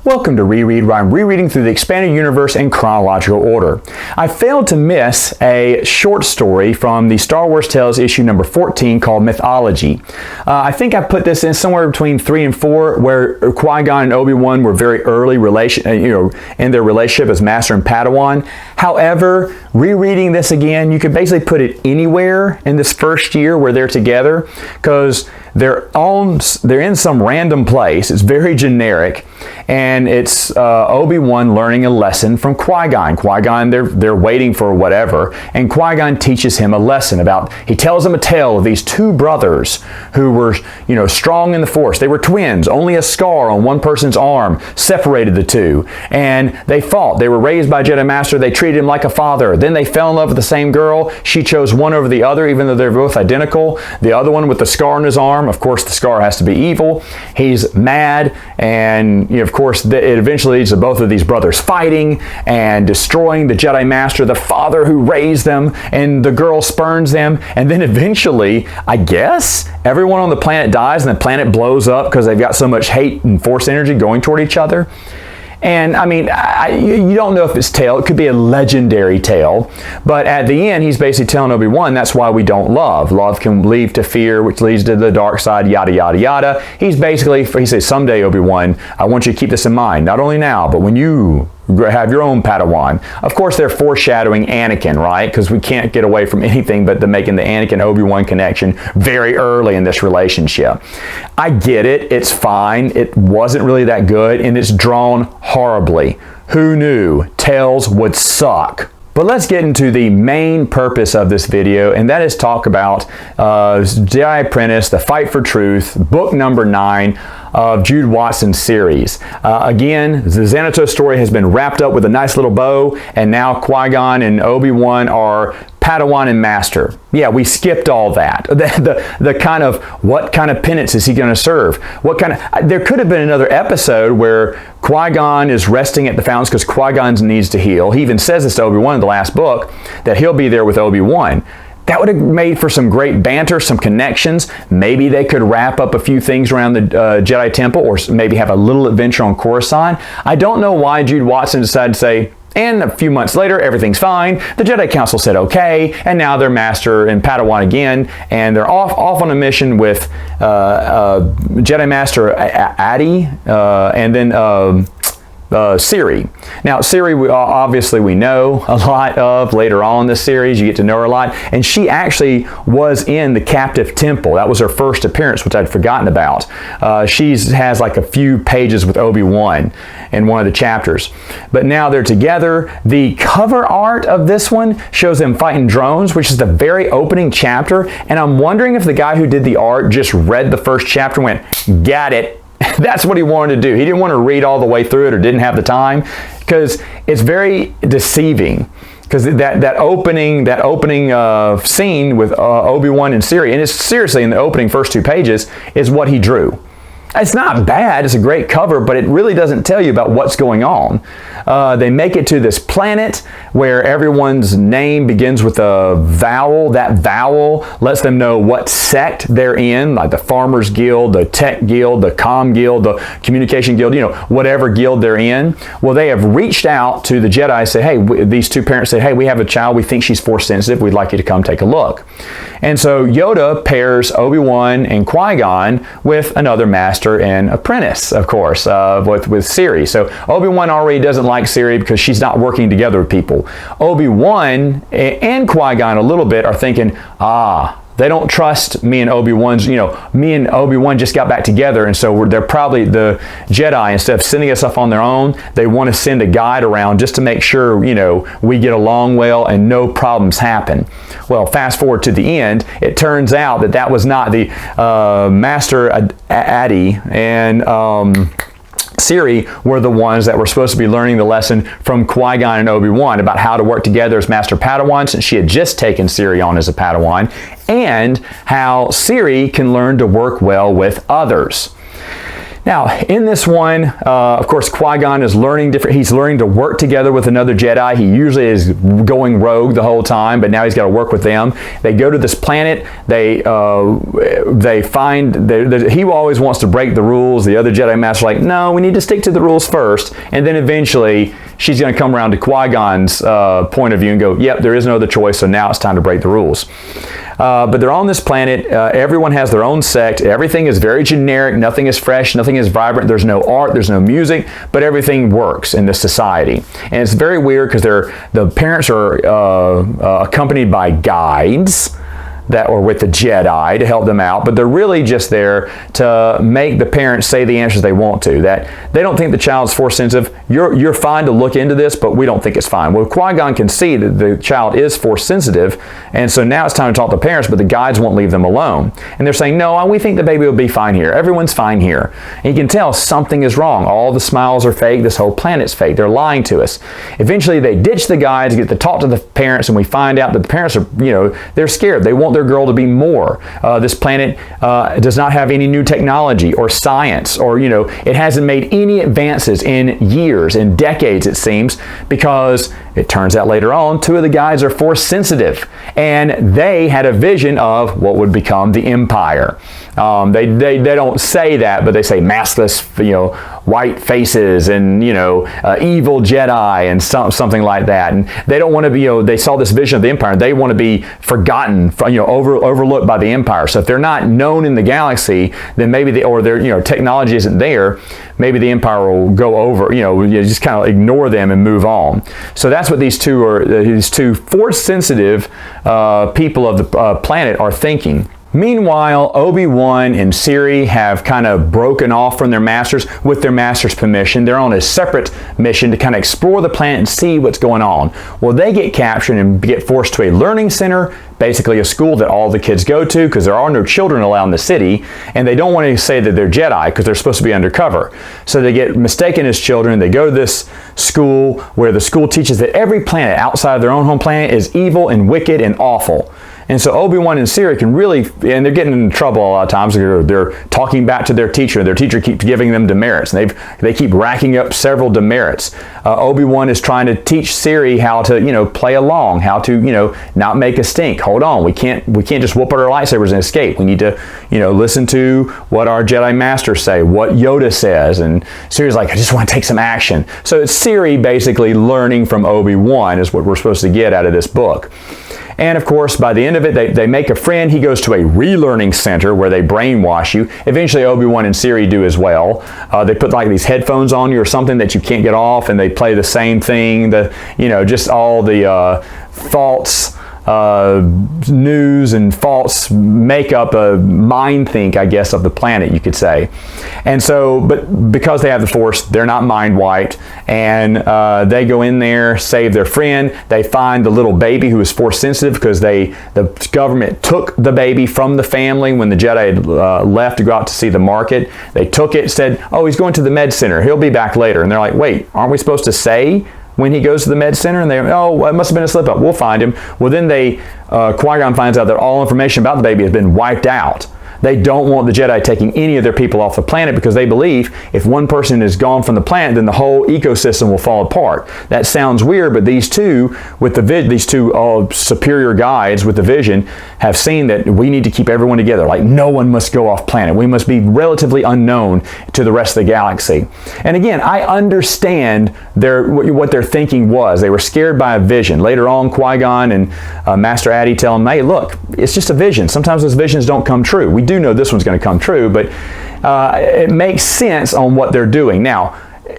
Welcome to Reread, where I'm rereading through the expanded universe in chronological order. I failed to miss a short story from the Star Wars Tales issue number 14 called Mythology. I think I put this in somewhere between 3 and 4, where Qui-Gon and Obi-Wan were very early in their relationship as Master and Padawan. However, rereading this again, you could basically put it anywhere in this first year where they're together, because they're in some random place. It's very generic, and it's Obi-Wan learning a lesson from Qui-Gon. Qui-Gon, they're waiting for whatever, and Qui-Gon teaches him a lesson about. He tells him a tale of these two brothers who were, strong in the Force. They were twins. Only a scar on one person's arm separated the two, and they fought. They were raised by Jedi Master. They treated him like a father. Then they fell in love with the same girl. She chose one over the other, even though they're both identical. The other one with the scar on his arm, of course, the scar has to be evil. He's mad, and of course, it eventually leads to both of these brothers fighting and destroying the Jedi Master, the father who raised them, and the girl spurns them. And then eventually, I guess, everyone on the planet dies, and the planet blows up because they've got so much hate and Force energy going toward each other. And I mean, you don't know if it's tale. It could be a legendary tale. But at the end, he's basically telling Obi-Wan, that's why we don't love. Love can lead to fear, which leads to the dark side, yada, yada, yada. He says, someday, Obi-Wan, I want you to keep this in mind. Not only now, but when you have your own Padawan. Of course, they're foreshadowing Anakin, right? Because we can't get away from anything but making the Anakin-Obi-Wan connection very early in this relationship. I get it. It's fine. It wasn't really that good, and it's drawn horribly. Who knew Tales would suck? But let's get into the main purpose of this video, and that is talk about Jedi Apprentice, The Fight for Truth, book number 9 of Jude Watson's series. Again, the Xanatos story has been wrapped up with a nice little bow, and now Qui-Gon and Obi-Wan are Padawan and Master. Yeah, we skipped all that. The kind of, what kind of penance is he going to serve? There could have been another episode where Qui-Gon is resting at the fountains because Qui-Gon needs to heal. He even says this to Obi-Wan in the last book, that he'll be there with Obi-Wan. That would have made for some great banter, some connections. Maybe they could wrap up a few things around the Jedi Temple, or maybe have a little adventure on Coruscant. I don't know why Jude Watson decided to say, and a few months later, everything's fine. The Jedi Council said okay, and now they're Master and Padawan again, and they're off on a mission with Jedi Master Adi, and then Siri. Now, Siri, obviously we know a lot of later on in this series. You get to know her a lot. And she actually was in the Captive Temple. That was her first appearance, which I'd forgotten about. She has like a few pages with Obi-Wan in one of the chapters. But now they're together. The cover art of this one shows them fighting drones, which is the very opening chapter. And I'm wondering if the guy who did the art just read the first chapter and went, got it. That's what he wanted to do. He didn't want to read all the way through it, or didn't have the time, because it's very deceiving. Because that opening scene with Obi-Wan and Siri, and it's seriously in the opening first 2 pages, is what he drew. It's not bad. It's a great cover, but it really doesn't tell you about what's going on. They make it to this planet where everyone's name begins with a vowel. That vowel lets them know what sect they're in, like the Farmers Guild, the Tech Guild, the Comm Guild, the Communication Guild, whatever guild they're in. Well, they have reached out to the Jedi, say, hey, these two parents say, hey, we have a child. We think she's Force sensitive. We'd like you to come take a look. And so Yoda pairs Obi-Wan and Qui-Gon with another Master and Apprentice, of course, with Siri. So Obi-Wan already doesn't like Siri because she's not working together with people. Obi-Wan and Qui-Gon a little bit are thinking, they don't trust me and Obi-Wan's, me and Obi-Wan just got back together, and so they're probably, the Jedi, instead of sending us off on their own, they want to send a guide around just to make sure, we get along well and no problems happen. Well, fast forward to the end, it turns out that was not the Master Adi and Siri were the ones that were supposed to be learning the lesson from Qui-Gon and Obi-Wan about how to work together as Master Padawan, since she had just taken Siri on as a Padawan, and how Siri can learn to work well with others. Now, in this one, of course, Qui-Gon is learning he's learning to work together with another Jedi. He usually is going rogue the whole time, but now he's got to work with them. They go to this planet. They find, he always wants to break the rules. The other Jedi Master's like, no, we need to stick to the rules first. And then eventually, she's going to come around to Qui-Gon's point of view and go, yep, there is no other choice, so now it's time to break the rules. But they're on this planet. Everyone has their own sect. Everything is very generic. Nothing is fresh. Nothing is vibrant. There's no art. There's no music. But everything works in this society. And it's very weird because the parents are accompanied by guides that were with the Jedi to help them out, but they're really just there to make the parents say the answers they want to. That they don't think the child's force sensitive. You're fine to look into this, but we don't think it's fine. Well, Qui-Gon can see that the child is force sensitive, and so now it's time to talk to the parents, but the guides won't leave them alone. And they're saying, no, we think the baby will be fine here. Everyone's fine here. And you can tell something is wrong. All the smiles are fake. This whole planet's fake. They're lying to us. Eventually, they ditch the guides, get to talk to the parents, and we find out that the parents are, they're scared. They want their girl to be more. This planet does not have any new technology or science, or it hasn't made any advances in years, in decades it seems, because it turns out later on 2 of the guys are force sensitive, and they had a vision of what would become the Empire. They don't say that, but they say maskless, white faces and evil Jedi and something like that. And they don't want to be, they saw this vision of the Empire. They want to be forgotten, overlooked by the Empire. So if they're not known in the galaxy, then maybe their technology isn't there. Maybe the Empire will go over. You just kind of ignore them and move on. So that's what these two are. These 2 force-sensitive people of the planet are thinking. Meanwhile, Obi-Wan and Siri have kind of broken off from their masters with their master's permission. They're on a separate mission to kind of explore the planet and see what's going on. Well, they get captured and get forced to a learning center, basically a school that all the kids go to because there are no children allowed in the city, and they don't want to say that they're Jedi because they're supposed to be undercover. So they get mistaken as children. They go to this school where the school teaches that every planet outside of their own home planet is evil and wicked and awful. And so Obi-Wan and Siri can really, and they're getting into trouble a lot of times. They're talking back to their teacher. Their teacher keeps giving them demerits, and they keep racking up several demerits. Obi-Wan is trying to teach Siri how to, play along, how to, not make a stink. Hold on, we can't just whoop out our lightsabers and escape. We need to, listen to what our Jedi Masters say, what Yoda says. And Siri's like, I just want to take some action. So it's Siri basically learning from Obi-Wan is what we're supposed to get out of this book. And of course, by the end of it, they make a friend. He goes to a relearning center where they brainwash you. Eventually, Obi-Wan and Siri do as well. They put like these headphones on you or something that you can't get off, and they play the same thing. Just all the false news and false makeup, mind think, I guess, of the planet, you could say. And so, but because they have the Force, they're not mind wiped, and they go in there, save their friend. They find the little baby who is Force sensitive because the government took the baby from the family when the Jedi had left to go out to see the market. They took it, said, oh, he's going to the med center. He'll be back later. And they're like, wait, aren't we supposed to say when he goes to the med center? And they, oh, it must have been a slip up. We'll find him. Well, then Qui-Gon finds out that all information about the baby has been wiped out. They don't want the Jedi taking any of their people off the planet because they believe if one person is gone from the planet, then the whole ecosystem will fall apart. That sounds weird, but these two, with these two superior guides with the vision, have seen that we need to keep everyone together. Like, no one must go off planet. We must be relatively unknown to the rest of the galaxy. And again, I understand what their thinking was. They were scared by a vision. Later on, Qui-Gon and Master Addy tell them, hey, look, it's just a vision. Sometimes those visions don't come true. We do know this one's going to come true, but it makes sense on what they're doing. Now,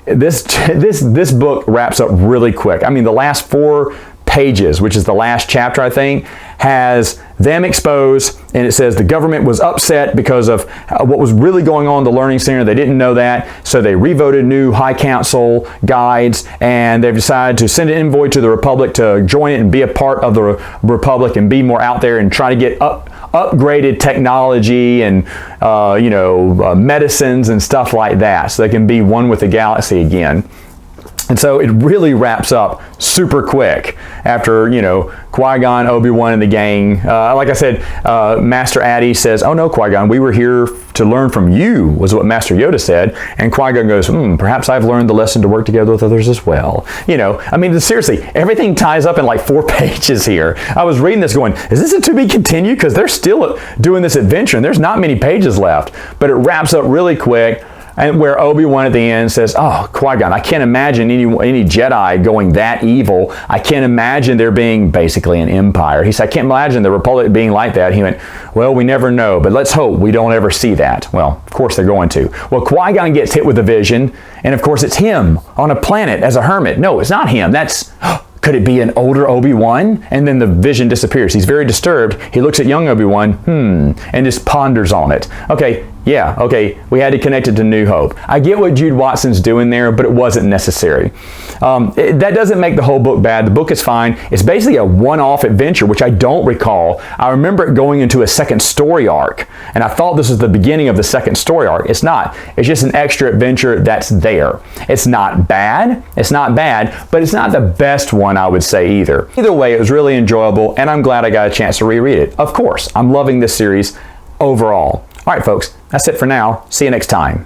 this book wraps up really quick. I mean, the last 4 pages, which is the last chapter, I think, has them exposed, and it says the government was upset because of what was really going on in the Learning Center. They didn't know that, so they revoted new High Council guides, and they've decided to send an envoy to the Republic to join it and be a part of the Republic and be more out there and try to get upgraded technology and medicines and stuff like that, so they can be one with the galaxy again. And so it really wraps up super quick after, Qui-Gon, Obi-Wan, and the gang. Like I said, Master Addy says, "Oh no, Qui-Gon, we were here to learn from you," was what Master Yoda said. And Qui-Gon goes, "Perhaps I've learned the lesson to work together with others as well." Seriously, everything ties up in like 4 pages here. I was reading this going, is this a to be continued? Because they're still doing this adventure and there's not many pages left. But it wraps up really quick. And where Obi-Wan at the end says, "Oh, Qui-Gon, I can't imagine any Jedi going that evil. I can't imagine there being basically an empire." He said, "I can't imagine the Republic being like that." He went, "Well, we never know, but let's hope we don't ever see that." Well, of course they're going to. Well, Qui-Gon gets hit with a vision, and of course it's him on a planet as a hermit. No, it's not him. Could it be an older Obi-Wan? And then the vision disappears. He's very disturbed. He looks at young Obi-Wan, and just ponders on it. Okay, we had to connect it to New Hope. I get what Jude Watson's doing there, but it wasn't necessary. That doesn't make the whole book bad. The book is fine. It's basically a one-off adventure, which I don't recall. I remember it going into a second story arc, and I thought this was the beginning of the second story arc. It's not. It's just an extra adventure that's there. It's not bad, but it's not the best one, I would say, either. Either way, it was really enjoyable, and I'm glad I got a chance to reread it. Of course, I'm loving this series overall. All right, folks, that's it for now. See you next time.